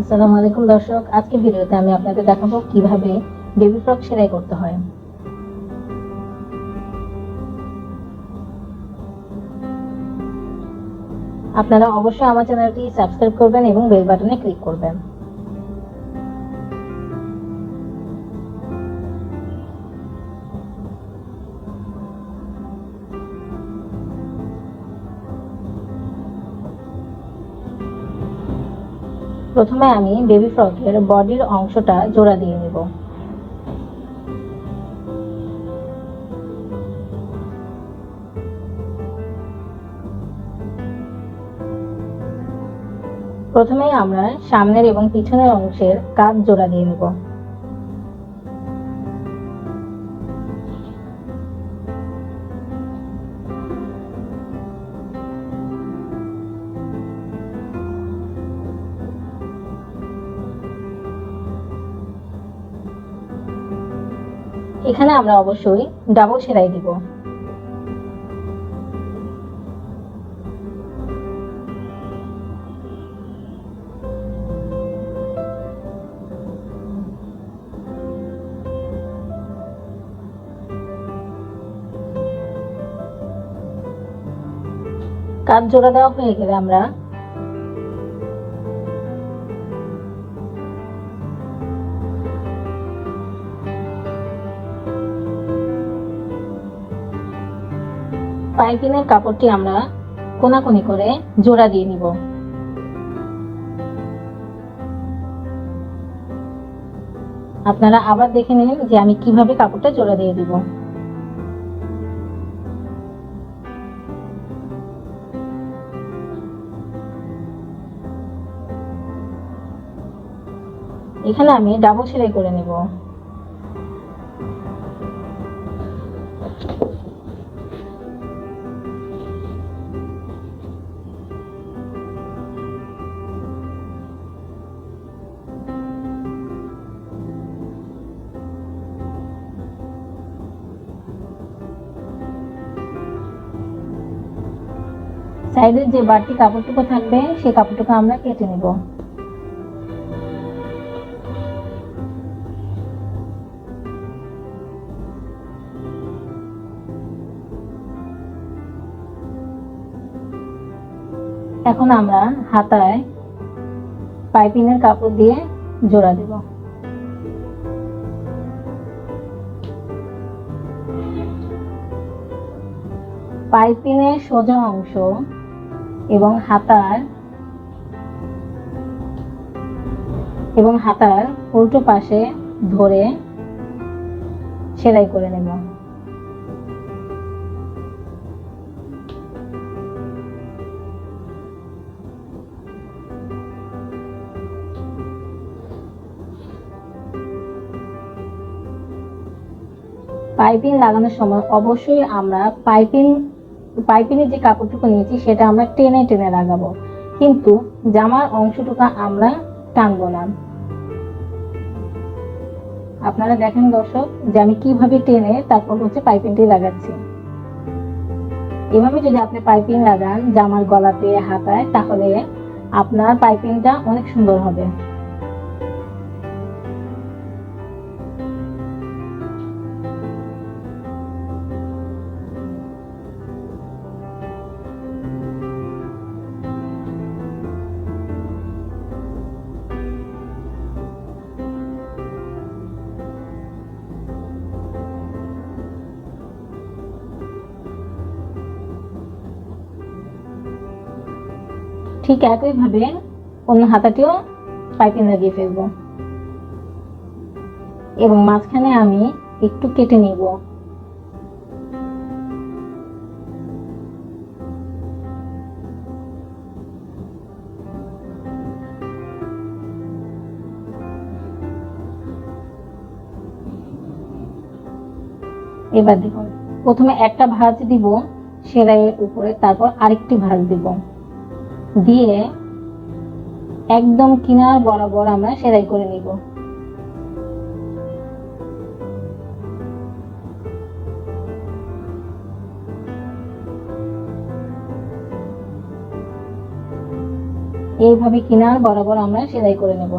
আসসালামু আলাইকুম দর্শক, আজকে ভিডিওতে আমি আপনাদের দেখাবো কিভাবে বেবি ফ্রক সেলাই করতে হয়। আপনারা অবশ্যই আমার চ্যানেলটি সাবস্ক্রাইব করবেন এবং বেল বাটনে ক্লিক করবেন। প্রথমে আমি বেবি ফ্রকের বডির অংশটা জোড়া দিয়ে নেব। প্রথমেই আমরা সামনের এবং পিছনের অংশের কাঁধ জোড়া দিয়ে নেব। এখানে আমরা অবশ্যই ডাবল সেলাই দিব। কাঁধ জোড়া দেওয়া হয়ে গেলে আমরা পাইপিনের কাপড়টি আমরা কোনাকুনি করে জোড়া দিয়ে নিব। আপনারা আবার দেখে নিন যে আমি কিভাবে কাপড়টা জোড়া দিয়ে দিব। এখানে আমি ডাবল সেলাই করে নেব। সাইডের যে বাড়তি কাপড়টুকু থাকবে সেই কাপড়টুকু আমরা কেটে নেব। এখন আমরা হাতায় পাইপিনের কাপড় দিয়ে জোড়া দেব। পাইপিনের সোজা অংশ এবং হাতার উল্টো পাশে ধরে সেলাই করে নেব। পাইপিং লাগানোর সময় অবশ্যই আমরা পাইপিনের যে কাপড়টুকু নিয়েছি সেটা আমরা টেনে টেনে লাগাবো, কিন্তু জামার অংশটুকু আমরা টানবো না। আপনারা দেখেন দর্শক যে আমি কিভাবে টেনে তারপর পাইপিংটি লাগাচ্ছি। এভাবে যদি আপনি পাইপিং লাগান জামার গলাতে, হাতায়, তাহলে আপনার পাইপিংটা অনেক সুন্দর হবে। ঠিক একইভাবে অন্য হাতাটিও পাইপিং লাগিয়ে ফেলবো এবং মাঝখানে আমি একটু কেটে নিব। এবার দেখুন, প্রথমে একটা ভাঁজ দিব সেলাইয়ের উপরে, তারপর আরেকটি ভাঁজ দিব, দিয়ে একদম কিনার বরাবর আমরা সেলাই করে নিব। এইভাবে কিনার বরাবর আমরা সেলাই করে নেব।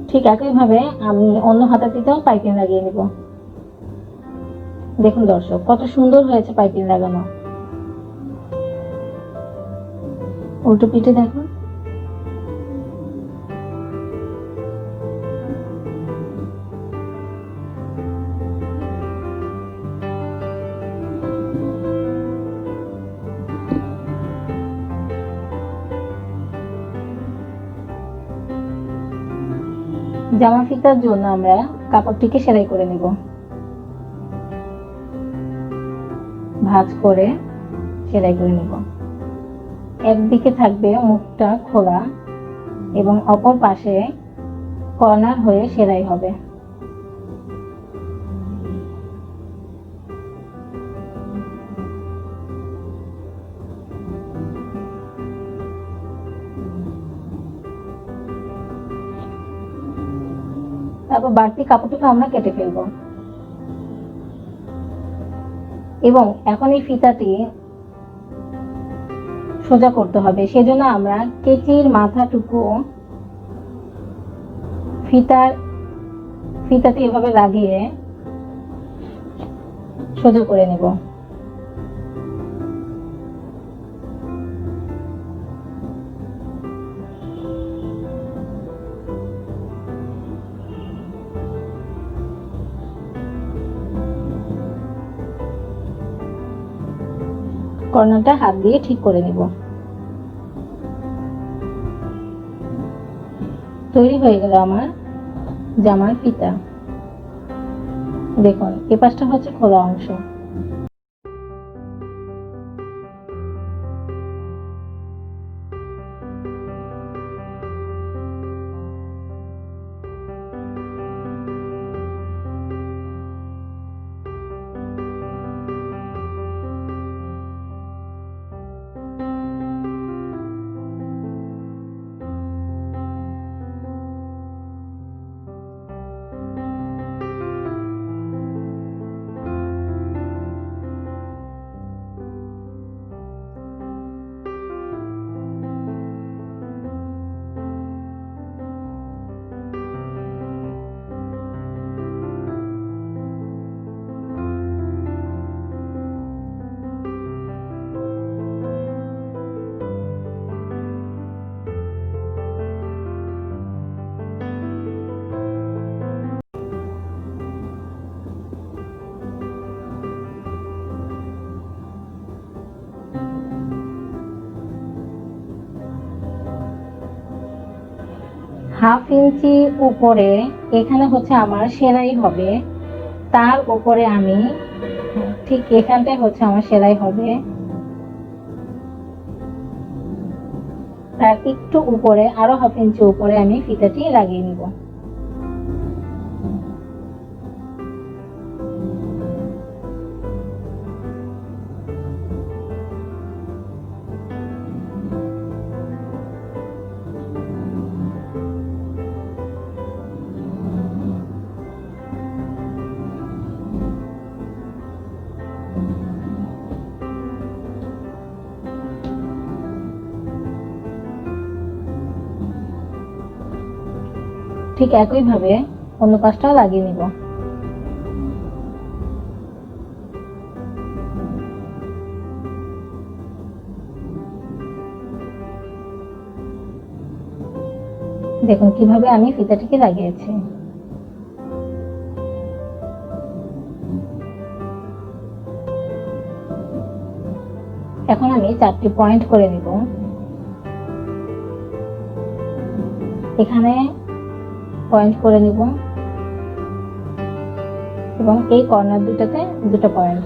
ঠিক একইভাবে আমি অন্য হাতাটিতেও পাইপিং লাগিয়ে নেব। দেখুন দর্শক, কত সুন্দর হয়েছে পাইপিং লাগানো। উল্টো পিঠে দেখুন। জামা ফিতার জন্য আমরা কাপড়টিকে সেলাই করে নেব। ভাঁজ করে সেলাই করে নেব। একদিকে থাকবে মুখটা খোলা এবং অপর পাশে কর্নার হয়ে সেলাই হবে। তারপর বাড়তি কাপড়টাকে আমরা কেটে ফেলবো এবং এখন এই ফিতাটি সোজা করতে হবে। সেজন্য আমরা কেচির মাথাটুকু ফিতাটি এভাবে লাগিয়ে সোজা করে নেব। কর্নারটা হাত দিয়ে ঠিক করে নেব। তৈরি হয়ে গেল আমার জামার ফিতা। দেখুন, এ পাশটা হচ্ছে খোলা অংশ। হাফ ইঞ্চি উপরে এখানে হচ্ছে আমার সেলাই হবে। তার উপরে আমি ঠিক এখানটায় হচ্ছে আমার সেলাই হবে। তার একটু উপরে আরো হাফ ইঞ্চি উপরে আমি ফিতাটি লাগিয়ে নিব। ঠিক একইভাবে অন্য পাশটাও লাগিয়ে নিব। দেখুন কিভাবে আমি ফিতাটিকে লাগিয়েছি। এখন আমি 4টি পয়েন্ট করে নিব। এখানে পয়েন্ট করে নিব এবং এই কর্নার দুটাতে দুটো পয়েন্ট।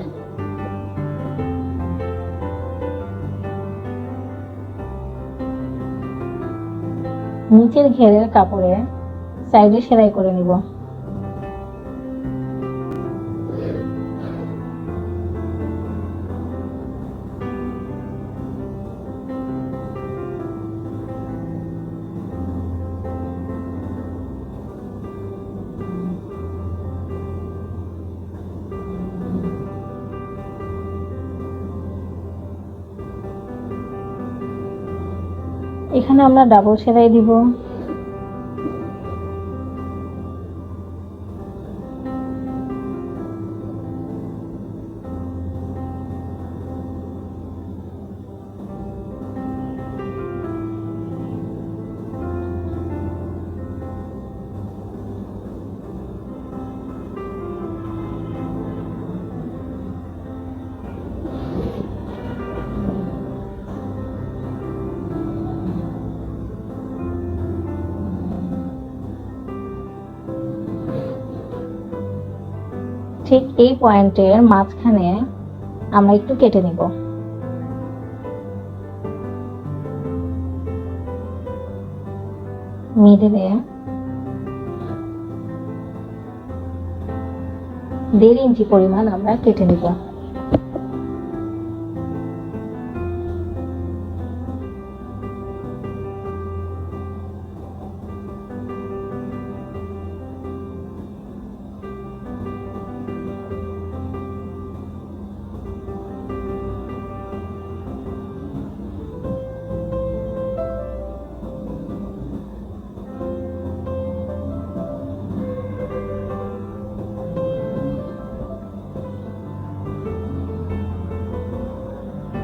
নিচের ঘেরের কাপড়ে সাইডে সেলাই করে নিব। এখানে আমরা ডাবল সেলাই দিব। ঠিক এই পয়েন্টের মাঝখানে আমরা একটু কেটে নিব। মিডলে 1.5 ইঞ্চি পরিমাণ আমরা কেটে নিব।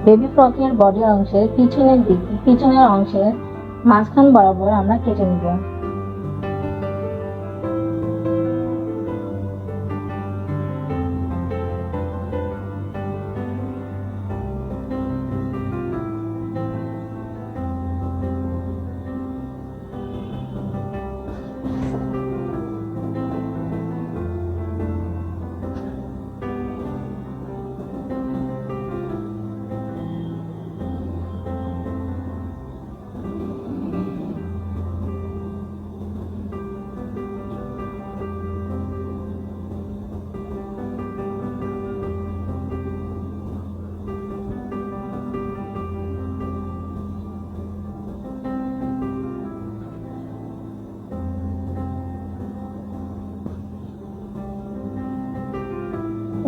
বেবি ফ্রকের বডি অংশের পিছনের অংশের মাঝখান বরাবর আমরা কেটে নিব।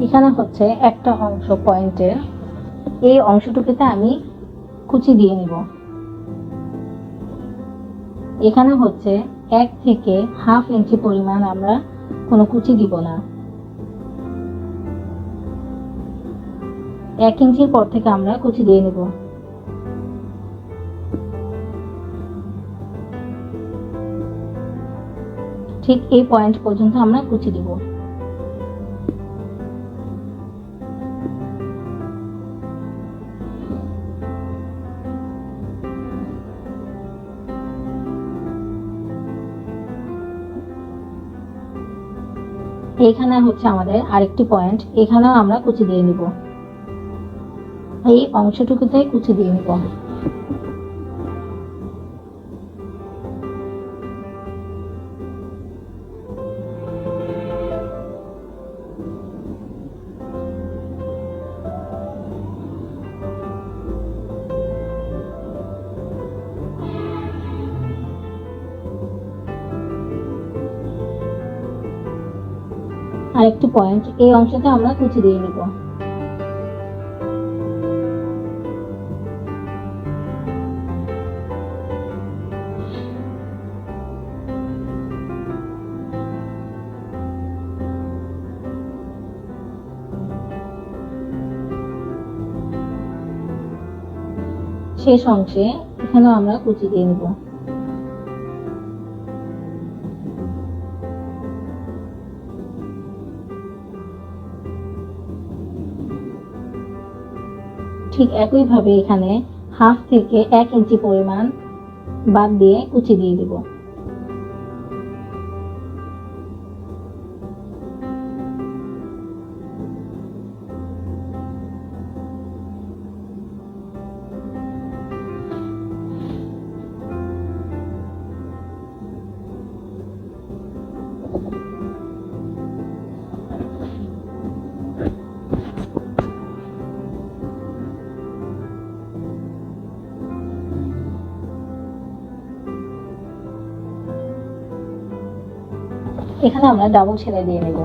এখানে হচ্ছে একটা অংশ পয়েন্টের, এই অংশটুকুতে আমি কুচি দিয়ে নিব। এখানে হচ্ছে 1 থেকে 1/2 ইঞ্চি পরিমাণ আমরা কোনো কুচি দিব না। 1 ইঞ্চির পর থেকে আমরা কুচি দিয়ে নিব। ঠিক এই পয়েন্ট পর্যন্ত আমরা কুচি দিব। এখানে হচ্ছে আমাদের আরেকটি পয়েন্ট, এখানেও আমরা কুচি দিয়ে নিব। এই অংশটুকুতে কুচি দিয়ে নিব। আরেকটি পয়েন্ট, এই অংশতে আমরা কুচি দিয়ে নিব। শেষ অংশে এখানেও আমরা কুচি দিয়ে নিব। ঠিক একইভাবে এখানে 1/2 থেকে 1 ইঞ্চি পরিমাণ বাদ দিয়ে কুচি দিয়ে দিব। এখানে আমরা ডাবল সেলাই দিয়ে নেব।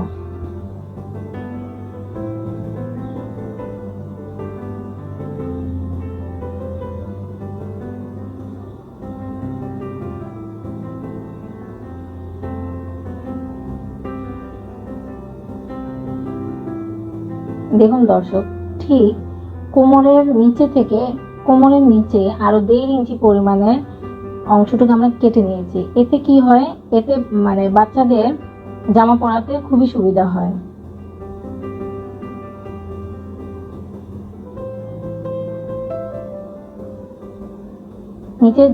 দেখুন দর্শক, ঠিক কোমরের নিচে থেকে কোমরের নিচে আরো 1.5 ইঞ্চি পরিমাণের অংশটুকু আমরা কেটে নিয়েছি। এতে কি হয়, এতে মানে বাচ্চাদের জামা পরাতে খুবই সুবিধা হয়। নিচের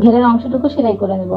ঘেরের অংশটুকু সেলাই করে নেব।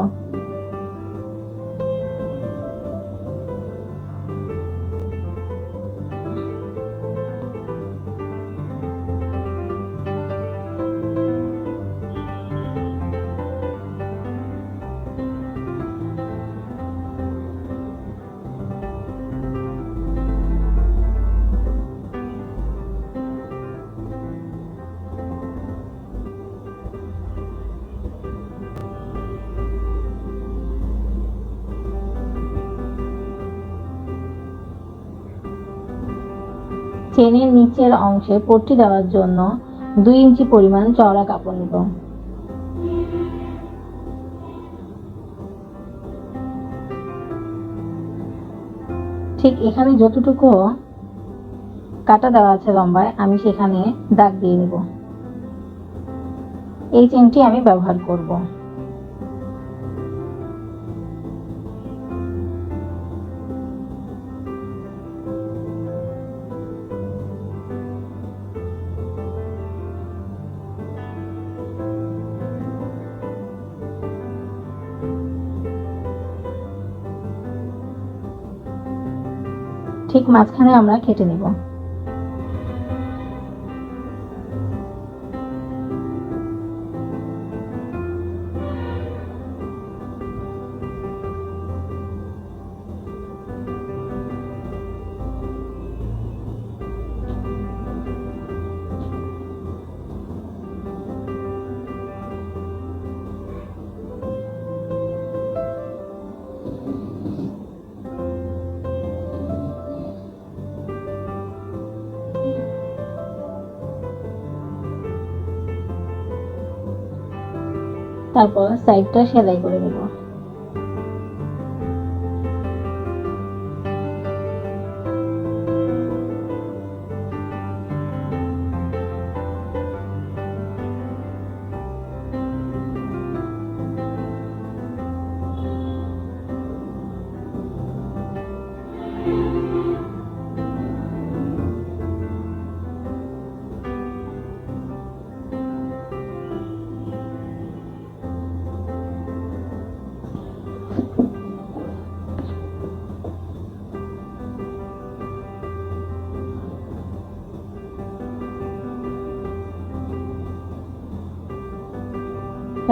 চেনের নিচের অংশে পট্টি দেওয়ার জন্য 2 ইঞ্চি পরিমাণ চওড়া কাপড় নেব। ঠিক এখানে যতটুকু কাটা দেওয়া আছে লম্বায়, আমি সেখানে দাগ দিয়ে নেব। এই চেনটি আমি ব্যবহার করব। ঠিক মাঝখানে আমরা কেটে নেব। তারপর সাইডটা সেলাই করে নেব।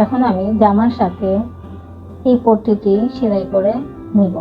এখন আমি জামার সাথে এই পট্টিটি সেলাই করে নিব।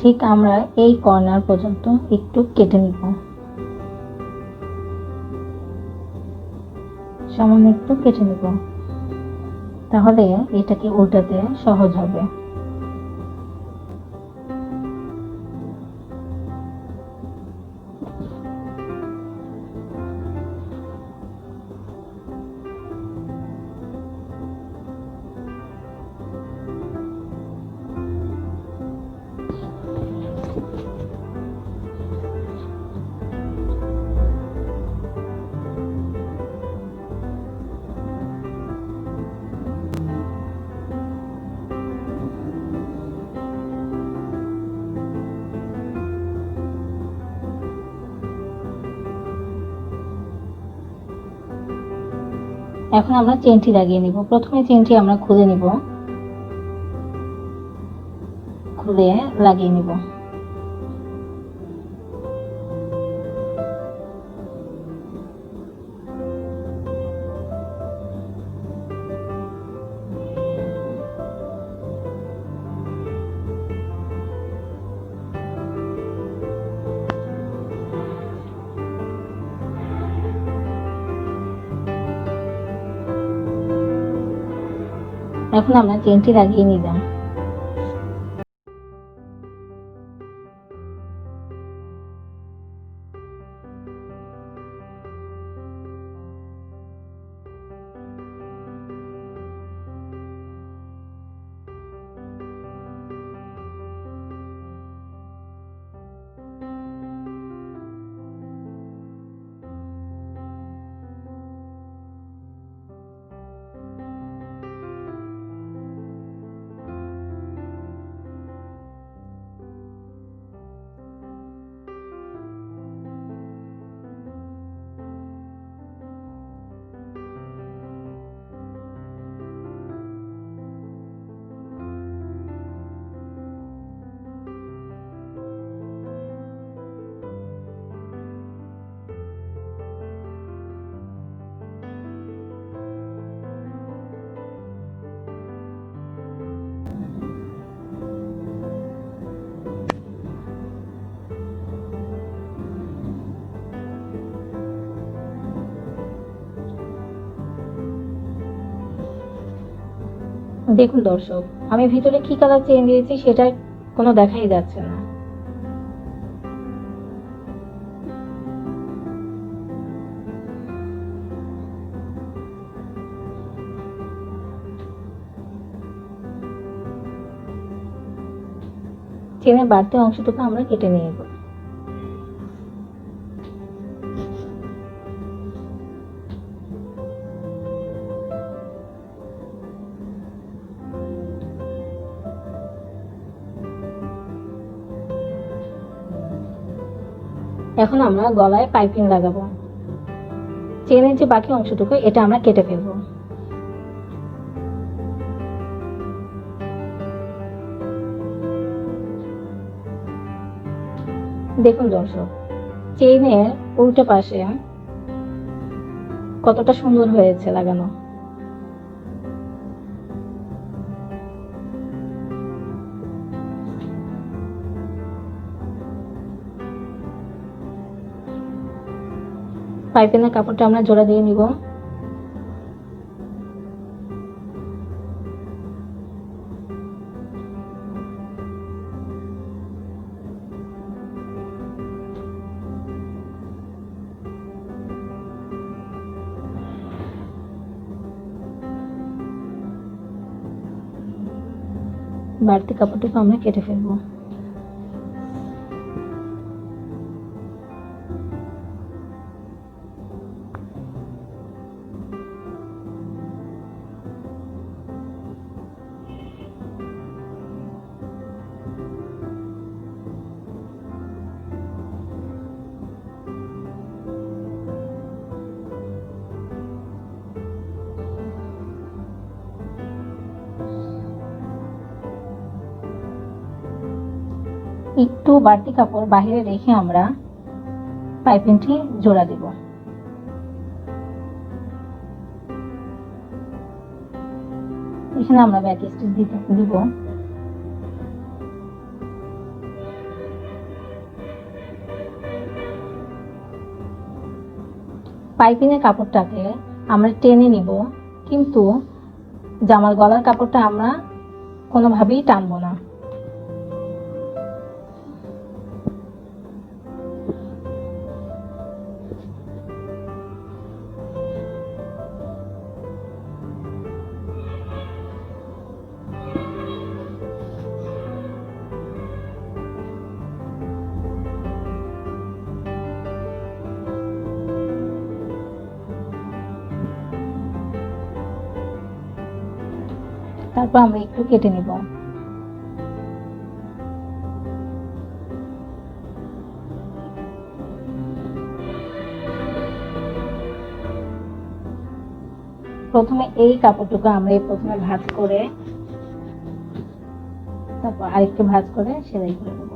ঠিক আমরা এই কর্নার পর্যন্ত একটু কেটে নিব, সামান্য একটু কেটে নিব, তাহলে এটাকে উল্টাতে সহজ হবে। এখন আমরা চেনটি লাগিয়ে নিব। প্রথমে চেনটি আমরা খুলে নিব, খুলে লাগিয়ে নিব। এখন আমরা চেনটি লাগিয়ে নিলাম। দেখুন দর্শক, আমি ভিতরে কি কালার চেন দিয়েছি সেটা কোনো দেখাই যাচ্ছে না। চেনের বাড়তি অংশটুকু আমরা কেটে নেব। এখন আমরা গলায় পাইপিং লাগাবো। চেনের যে বাকি অংশটুকু এটা আমরা কেটে ফেলবো। দেখুন দর্শক, চেইনের উল্টো পাশে কতটা সুন্দর হয়েছে লাগানো। পাইপিনের কাপড়টা আমরা জোড়া দিয়ে নিব। বাড়তি কাপড়টুকু আমরা কেটে ফেলবো। একটু বাড়তি কাপড় বাইরে রেখে আমরা পাইপিংটি জোড়া দেব। এখানে আমরা ব্যাক স্টিচ দিব। পাইপিংয়ের কাপড়টাকে আমরা টেনে নিব, কিন্তু জামার গলার কাপড়টা আমরা কোনোভাবেই টানবো না। তারপর আমরা একটু কেটে নিব। প্রথমে এই কাপড়টুকু আমরা প্রথমে ভাঁজ করে তারপর আরেকটু ভাঁজ করে সেলাই করে নেব।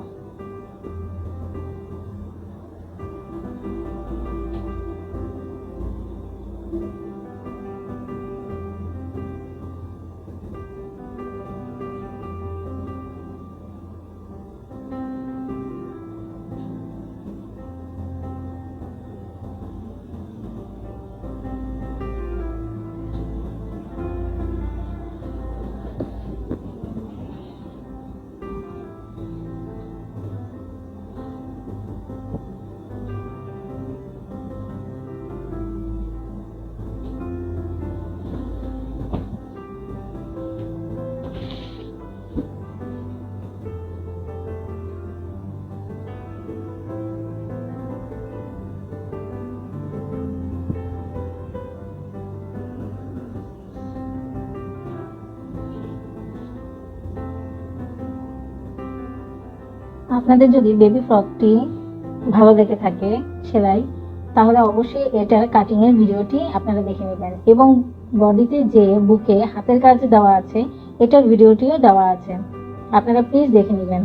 আপনাদের যদি বেবি ফ্রকটি ভালো লেগে থাকে সেলাই, তাহলে অবশ্যই এটার কাটিং এর ভিডিওটি আপনারা দেখে নেবেন এবং বডিতে যে বুকে হাতের কাজ দেওয়া আছে এটার ভিডিওটিও দেওয়া আছে, আপনারা প্লিজ দেখে নেবেন।